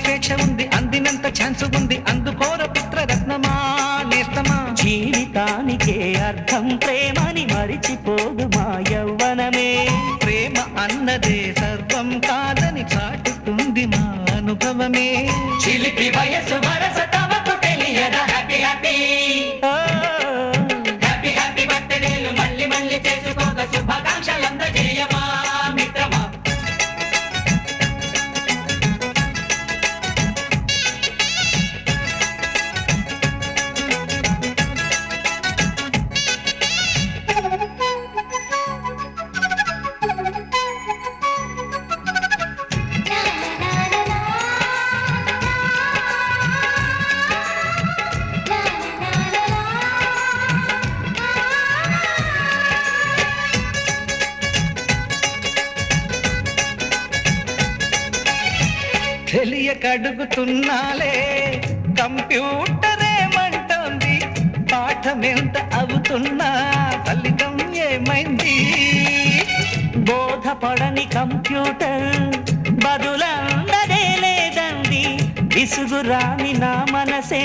స్వేచ్ఛ ఉంది, అందినంత ఛాన్స్ ఉంది, అందుకోర పుత్ర రత్నమా నేస్తమా. జీవితానికే అర్థం ప్రేమని మరిచిపోదు మా యవ్వనమే. ప్రేమ అన్నదే సర్వం కాదని చాటుతుంది మా అనుభవమే. చిలిపి వయసు వరస తమకు తెలియదా. హ్యాపీ హ్యాపీ హ్యాపీ హ్యాపీ బర్త్డేలు మళ్ళీ మళ్ళీ చేసుకోక శుభాకాంక్షలందజేయమా మిత్రమా. తెలియక అడుగుతున్నాలే కంప్యూటర్ ఏమంటోంది, పాఠమెంత అవుతున్నా ఫలితం ఏమైంది. బోధపడని కంప్యూటర్ బదులందదే లేదండి. విసుగురాని నా మనసే